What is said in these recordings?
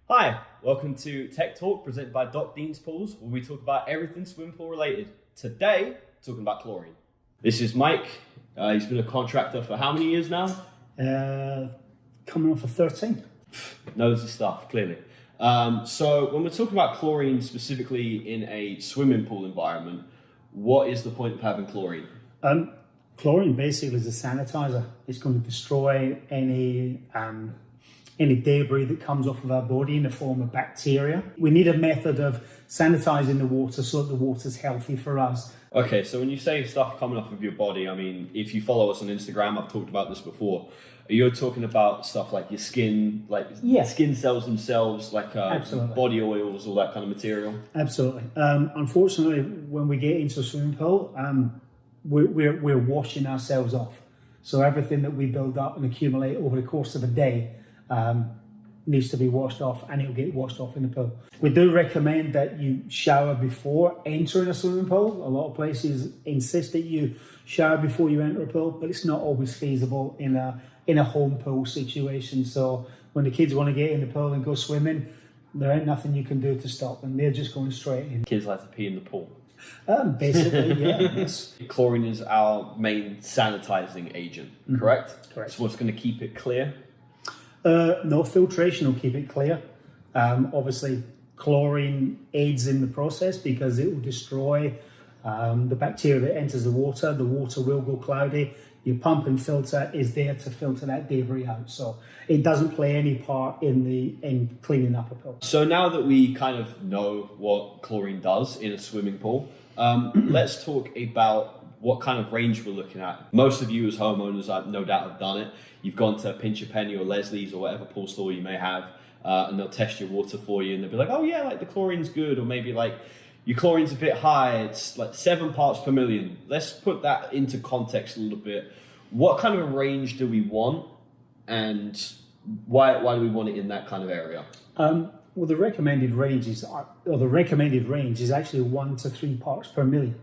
Hi, welcome to Tech Talk presented by Doc Dean's Pools, where we talk about everything swimming pool related. Today, talking about chlorine. This is Mike. He's been a contractor for how many years now? Coming on for 13. Knows his stuff, clearly. So when we're talking about chlorine specifically in a swimming pool environment, what is the point of having chlorine? Chlorine basically is a sanitizer. It's going to destroy any debris that comes off of our body in the form of bacteria. We need a method of sanitizing the water so that the water's healthy for us. Okay, so when you say stuff coming off of your body, I mean, if you follow us on Instagram, I've talked about this before. You're talking about stuff like your skin, skin cells themselves, like body oils, all that kind of material? Absolutely. Unfortunately, when we get into a swimming pool, we're washing ourselves off. So everything that we build up and accumulate over the course of a day needs to be washed off, and it'll get washed off in the pool. We do recommend that you shower before entering a swimming pool. A lot of places insist that you shower before you enter a pool, but it's not always feasible in a home pool situation. So when the kids want to get in the pool and go swimming, there ain't nothing you can do to stop them. They're just going straight in. Kids like to pee in the pool. Basically, yeah. Yes. Chlorine is our main sanitizing agent, correct? Correct. So what's going to keep it clear? No, filtration will keep it clear. Obviously, chlorine aids in the process because it will destroy the bacteria that enters the water. The water will go cloudy. Your pump and filter is there to filter that debris out. So it doesn't play any part in cleaning up a pool. So now that we kind of know what chlorine does in a swimming pool, let's talk about what kind of range we're looking at. Most of you as homeowners, I no doubt, have done it. You've gone to Pinch A Penny or Leslie's or whatever pool store you may have, and they'll test your water for you, and they'll be like, oh yeah, like the chlorine's good, or maybe like your chlorine's a bit high, it's like 7 parts per million. Let's put that into context a little bit. What kind of range do we want, and why do we want it in that kind of area? Well, the recommended range is actually 1 to 3 parts per million.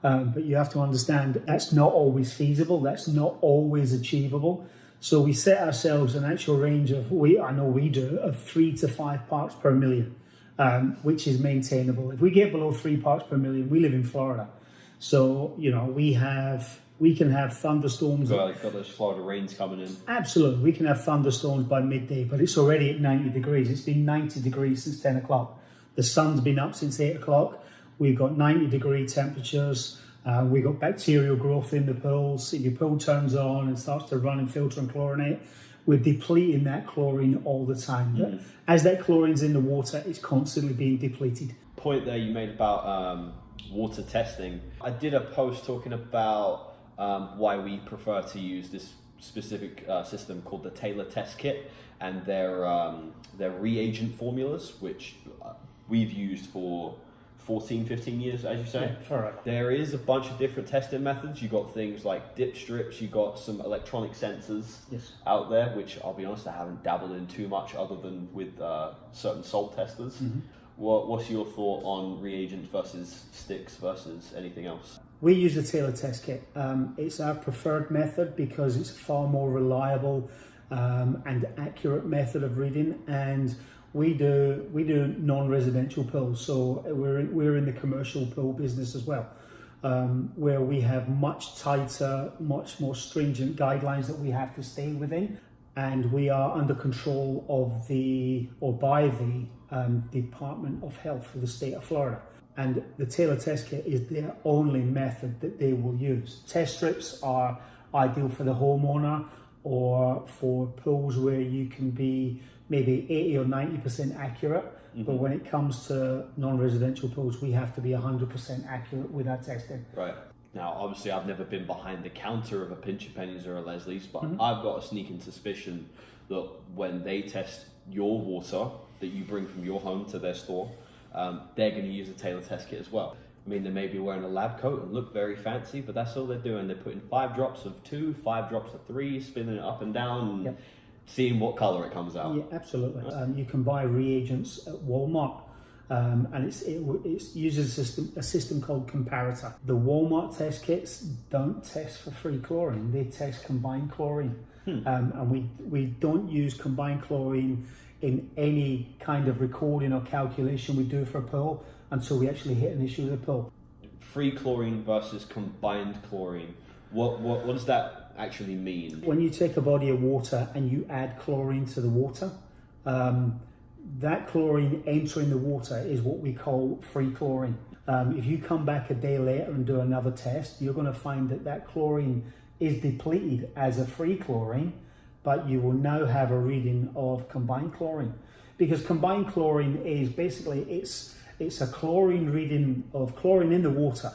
But you have to understand that's not always feasible. That's not always achievable. So we set ourselves an actual range of, of 3 to 5 parts per million, which is maintainable. If we get below 3 parts per million, we live in Florida. So, we can have thunderstorms. Got those Florida rains coming in. Absolutely. We can have thunderstorms by midday, but it's already at 90 degrees. It's been 90 degrees since 10 o'clock. The sun's been up since 8 o'clock. We've got 90-degree temperatures. We've got bacterial growth in the pools. If your pool turns on and starts to run and filter and chlorinate, we're depleting that chlorine all the time. As that chlorine's in the water, it's constantly being depleted. Point there you made about water testing. I did a post talking about why we prefer to use this specific system called the Taylor Test Kit, and their reagent formulas, which we've used for 14, 15 years, as you say. Yeah, forever. There is a bunch of different testing methods. You got things like dip strips, you got some electronic sensors out there, which I'll be honest, I haven't dabbled in too much other than with certain salt testers. What's your thought on reagents versus sticks versus anything else? We use the Taylor Test Kit. It's our preferred method because it's a far more reliable and accurate method of reading, and we do non-residential pools, so we're in the commercial pool business as well, where we have much tighter, much more stringent guidelines that we have to stay within, and we are under control of by the Department of Health for the state of Florida. And the Taylor Test Kit is their only method that they will use. Test strips are ideal for the homeowner or for pools where you can be maybe 80 or 90% accurate. But when it comes to non-residential pools, we have to be 100% accurate with our testing. Right. Now, obviously, I've never been behind the counter of a Pinch A Penny's or a Leslie's, but I've got a sneaking suspicion that when they test your water that you bring from your home to their store, they're going to use a Taylor Test Kit as well. I mean, they may be wearing a lab coat and look very fancy, but that's all they're doing. They're putting 5 drops of 2, 5 drops of 3, spinning it up and down, and seeing what color it comes out. Yeah, absolutely. You can buy reagents at Walmart, and it uses a system called comparator. The Walmart test kits don't test for free chlorine; they test combined chlorine, and we don't use combined chlorine in any kind of recording or calculation we do for a pool until we actually hit an issue with the pool. Free chlorine versus combined chlorine. What does that actually mean? When you take a body of water and you add chlorine to the water, that chlorine entering the water is what we call free chlorine. If you come back a day later and do another test, you're going to find that that chlorine is depleted as a free chlorine, but you will now have a reading of combined chlorine. Because combined chlorine is basically, it's a chlorine reading of chlorine in the water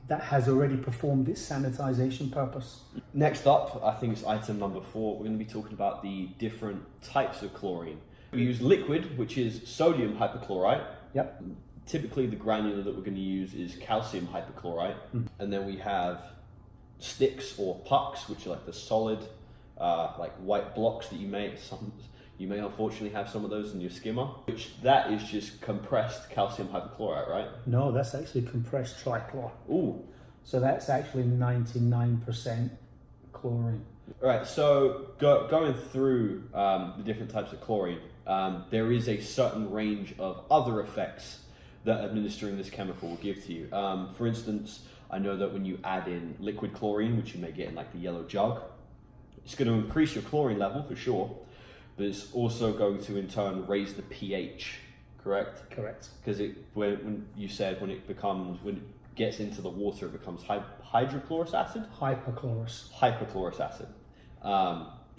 that has already performed its sanitization purpose. Next up, I think it's item number 4. We're going to be talking about the different types of chlorine. We use liquid, which is sodium hypochlorite. Yep. Typically, the granular that we're going to use is calcium hypochlorite. And then we have sticks or pucks, which are like the solid, like white blocks that you may unfortunately have some of those in your skimmer, which that is just compressed calcium hypochlorite, right? No, that's actually compressed trichlor. Ooh. So that's actually 99% chlorine. All right, so going through the different types of chlorine, there is a certain range of other effects that administering this chemical will give to you. For instance, I know that when you add in liquid chlorine, which you may get in like the yellow jug, it's going to increase your chlorine level for sure, but it's also going to in turn raise the pH, correct? Correct. Because when you said when it gets into the water, it becomes hydrochlorous acid? Hypochlorous acid,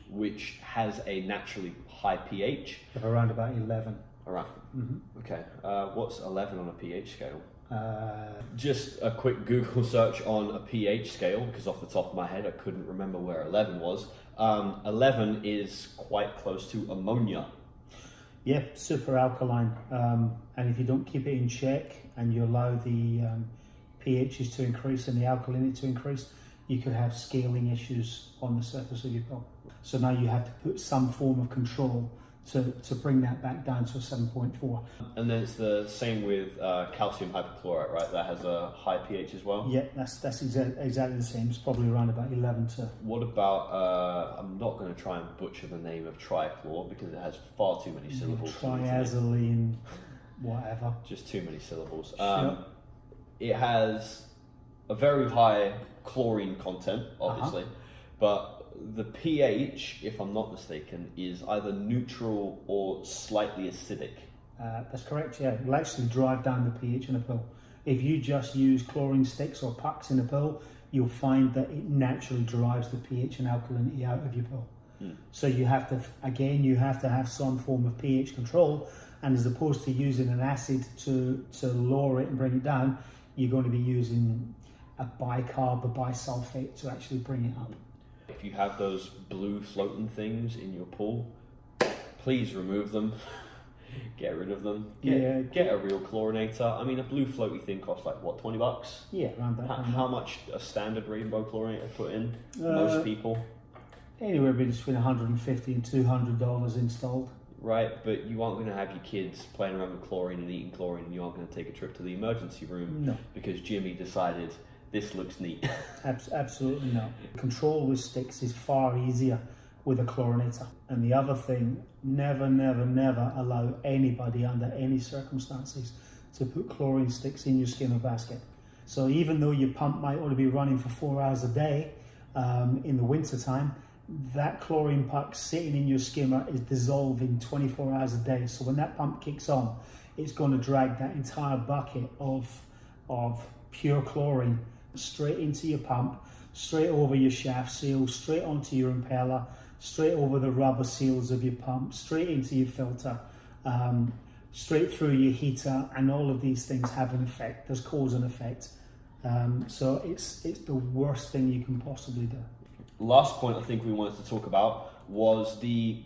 which has a naturally high pH. Of around about 11. Around. Okay. What's 11 on a pH scale? Uh, Just a quick Google search on a pH scale, because off the top of my head I couldn't remember where 11 was. 11 is quite close to ammonia. Yeah, super alkaline. And if you don't keep it in check and you allow the pHs to increase and the alkalinity to increase, you could have scaling issues on the surface of your pool. So now you have to put some form of control to bring that back down to a 7.4. And then it's the same with calcium hypochlorite, right? That has a high pH as well. Yeah, that's exactly the same. It's probably around about 11 to... What about, I'm not going to try and butcher the name of trichlor because it has far too many syllables. Triazolene, whatever. Just too many syllables. Sure. It has a very high chlorine content, obviously, but the pH, if I'm not mistaken, is either neutral or slightly acidic. That's correct, yeah. It'll actually drive down the pH in a pool. If you just use chlorine sticks or pucks in a pool, you'll find that it naturally drives the pH and alkalinity out of your pool. So you have to have some form of pH control, and as opposed to using an acid to lower it and bring it down, you're going to be using a bicarb, a bisulfate to actually bring it up. If you have those blue floating things in your pool, please remove them. Get rid of them. Get a real chlorinator. I mean, a blue floaty thing costs like, what, $20? Yeah, around that. How much a standard rainbow chlorinator put in? Most people? Anywhere between $150 and $200 installed. Right, but you aren't going to have your kids playing around with chlorine and eating chlorine, and you aren't going to take a trip to the emergency room because Jimmy decided this looks neat. Absolutely not. Control with sticks is far easier with a chlorinator. And the other thing, never allow anybody under any circumstances to put chlorine sticks in your skimmer basket. So even though your pump might only be running for 4 hours a day in the winter time, that chlorine puck sitting in your skimmer is dissolving 24 hours a day. So when that pump kicks on, it's going to drag that entire bucket of pure chlorine straight into your pump, straight over your shaft seal, straight onto your impeller, straight over the rubber seals of your pump, straight into your filter, straight through your heater, and all of these things have an effect. There's cause and effect. So it's the worst thing you can possibly do. Last point I think we wanted to talk about was the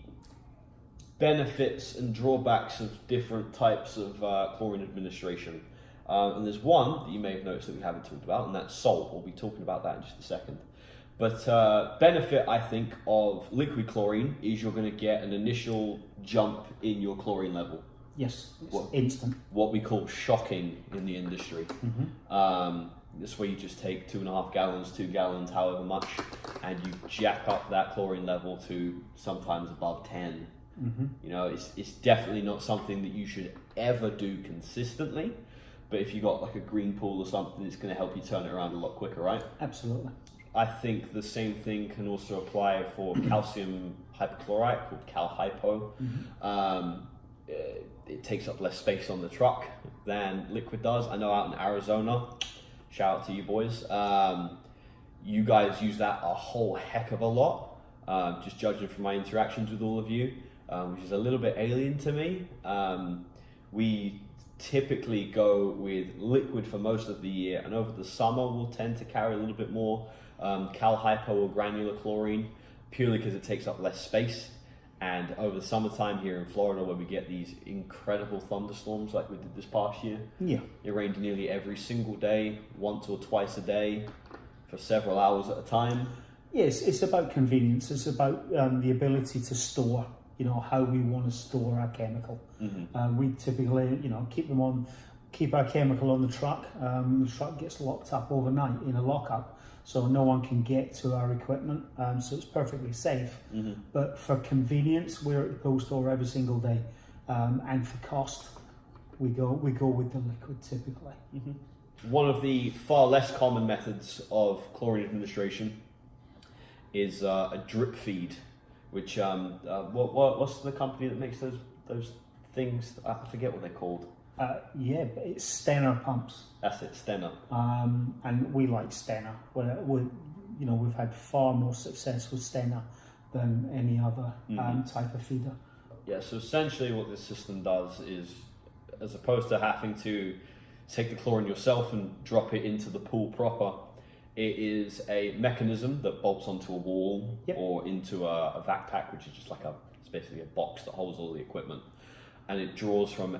benefits and drawbacks of different types of chlorine administration. And there's one that you may have noticed that we haven't talked about, and that's salt. We'll be talking about that in just a second. But benefit, I think, of liquid chlorine is you're going to get an initial jump in your chlorine level. Yes, it's instant. What we call shocking in the industry. This way you just take 2.5 gallons, 2 gallons, however much, and you jack up that chlorine level to sometimes above 10. You know, it's definitely not something that you should ever do consistently. But if you got like a green pool or something, it's going to help you turn it around a lot quicker, right? Absolutely. I think the same thing can also apply for calcium hypochlorite, called Cal Hypo. It takes up less space on the truck than liquid does. I know out in Arizona, shout out to you boys, you guys use that a whole heck of a lot, just judging from my interactions with all of you, which is a little bit alien to me. We typically go with liquid for most of the year, and over the summer we'll tend to carry a little bit more Cal Hypo or granular chlorine, purely because it takes up less space. And over the summertime here in Florida, where we get these incredible thunderstorms like we did this past year, it rained nearly every single day, once or twice a day, for several hours at a time. Yes, it's about convenience. It's about the ability to store, you know, how we want to store our chemical. We typically, you know, keep our chemical on the truck. The truck gets locked up overnight in a lockup, so no one can get to our equipment, so it's perfectly safe. But for convenience, we're at the pool store every single day, and for cost, we go with the liquid typically. One of the far less common methods of chlorine administration is a drip feed, which what's the company that makes those things? I forget what they're called. Yeah, but it's Stenner pumps. That's it, Stenner. And we like Stenner. We've had far more success with Stenner than any other type of feeder. Yeah, so essentially what this system does is, as opposed to having to take the chlorine yourself and drop it into the pool proper, it is a mechanism that bolts onto a wall or into a vac pack, which is just like it's basically a box that holds all the equipment. And it draws from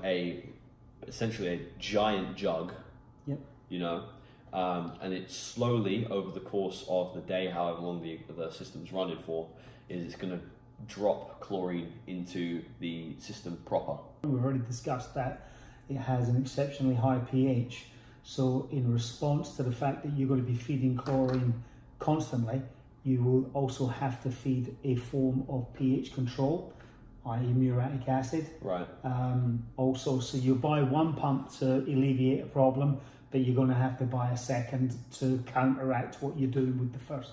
essentially a giant jug, you know, and it slowly, over the course of the day, however long the system's running for, it's going to drop chlorine into the system proper. We've already discussed that it has an exceptionally high pH, so in response to the fact that you're going to be feeding chlorine constantly, you will also have to feed a form of pH control, i.e. muriatic acid. Right. Also, so you buy one pump to alleviate a problem, but you're going to have to buy a second to counteract what you're doing with the first.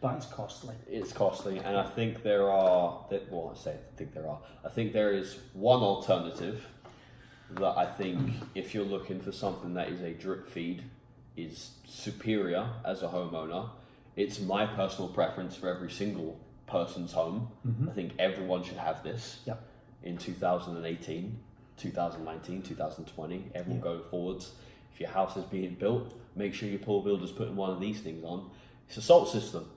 But it's costly. It's costly, and I think there is one alternative that I think, if you're looking for something that is a drip feed, is superior as a homeowner. It's my personal preference for every single person's home. I think everyone should have this in 2018, 2019, 2020, everyone going forwards. If your house is being built, make sure your pool builder's putting one of these things on. It's a salt system.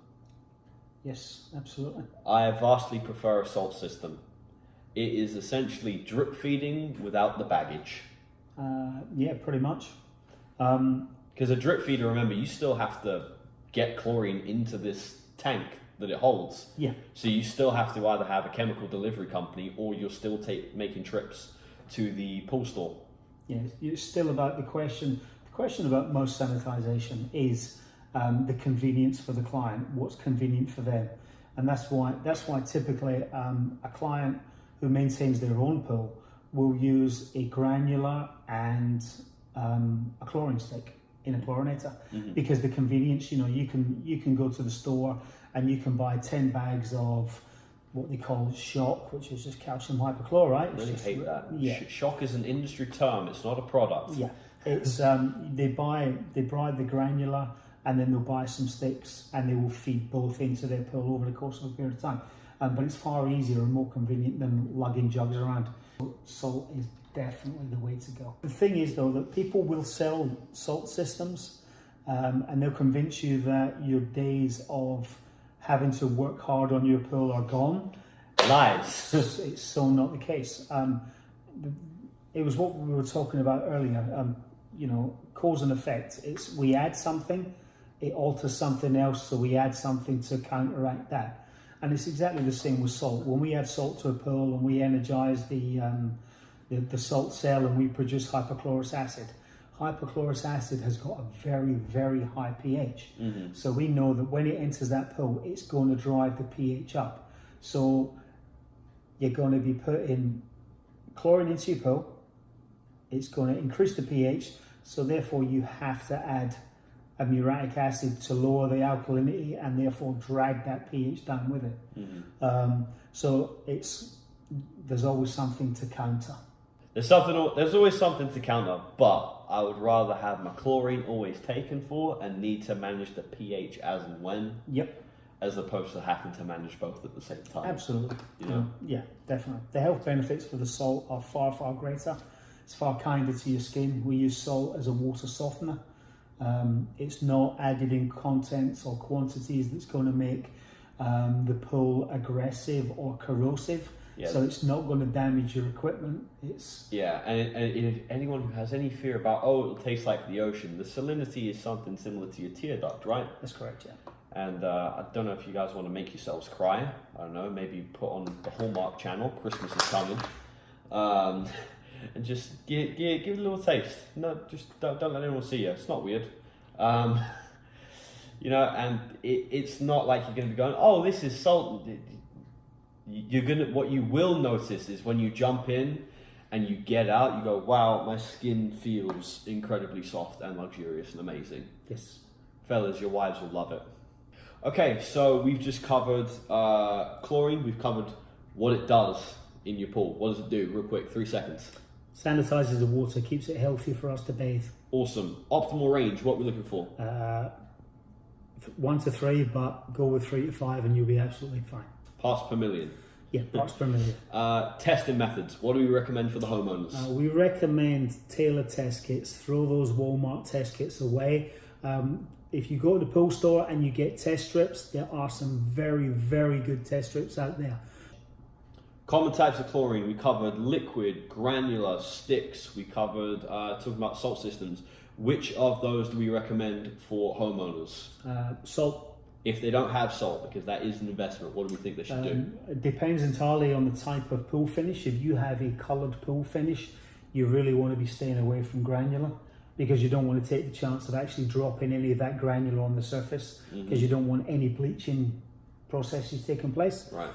Yes, absolutely. I vastly prefer a salt system. It is essentially drip feeding without the baggage. Yeah, pretty much. Because a drip feeder, remember, you still have to get chlorine into this tank that it holds. Yeah. So you still have to either have a chemical delivery company, or you're still making trips to the pool store. Yeah, it's still about the question. The question about most sanitization is the convenience for the client. What's convenient for them, and that's why typically a client who maintains their own pool will use a granular and a chlorine stick in a chlorinator, because the convenience, you know, you can go to the store and you can buy 10 bags of what they call shock, which is just calcium hypochlorite. I really hate that. Yeah. Shock is an industry term, it's not a product. Yeah, it's they buy the granular, and then they'll buy some sticks, and they will feed both into their pool over the course of a period of time. But it's far easier and more convenient than lugging jugs around. Salt is definitely the way to go. The thing is, though, that people will sell salt systems, and they'll convince you that your days of having to work hard on your pool are gone. Lies. It's so not the case. It was what we were talking about earlier. You know, cause and effect. We add something, it alters something else, so we add something to counteract that. And it's exactly the same with salt. When we add salt to a pool and we energize the salt cell and we produce hypochlorous acid, hypochlorous acid has got a very, very high pH. So we know that when it enters that pool, it's going to drive the pH up. So you're going to be putting chlorine into your pool. It's going to increase the pH, so therefore you have to add a muriatic acid to lower the alkalinity and therefore drag that pH down with it. So there's always something to counter. There's always something to counter, but I would rather have my chlorine always taken for and need to manage the pH as and when. Yep. As opposed to having to manage both at the same time. Absolutely. You know? Yeah, definitely. The health benefits for the salt are far, far greater. It's far kinder to your skin. We use salt as a water softener. It's not added in contents or quantities that's going to make the pool aggressive or corrosive. Yeah. So it's not going to damage your equipment. And anyone who has any fear about, it'll taste like the ocean, the salinity is something similar to your tear duct, right? That's correct, yeah. And I don't know if you guys want to make yourselves cry. I don't know, maybe put on the Hallmark channel, Christmas is coming. And just give it a little taste. No, just don't let anyone see you. It's not weird. You know, and it's not like you're going to be going, oh, this is salt. What you will notice is when you jump in and you get out, you go, wow, my skin feels incredibly soft and luxurious and amazing. Yes. Fellas, your wives will love it. Okay, so we've just covered chlorine. We've covered what it does in your pool. What does it do? Real quick, 3 seconds. Sanitizes the water, keeps it healthy for us to bathe. Awesome. Optimal range, what we're looking for? 1 to 3, but go with 3 to 5 and you'll be absolutely fine. Parts per million. Yeah, parts per million. Testing methods. What do we recommend for the homeowners? We recommend tailored test kits. Throw those Walmart test kits away. If you go to the pool store and you get test strips, there are some very, very good test strips out there. Common types of chlorine. We covered liquid, granular, sticks. We covered talking about salt systems. Which of those do we recommend for homeowners? Salt. If they don't have salt, because that is an investment, what do we think they should do? It depends entirely on the type of pool finish. If you have a coloured pool finish, you really want to be staying away from granular, because you don't want to take the chance of actually dropping any of that granular on the surface, because you don't want any bleaching processes taking place. Right.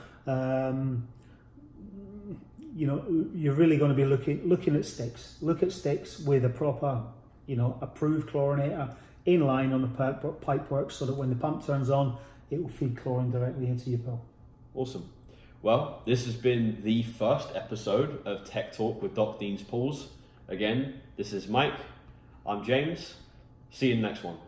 You know, you're really going to be looking at sticks. Look at sticks with a proper, approved chlorinator in line on the pipe work, so that when the pump turns on, it will feed chlorine directly into your pool. Awesome. Well, this has been the first episode of Tech Talk with Doc Dean's Pools. Again, this is Mike. I'm James. See you in the next one.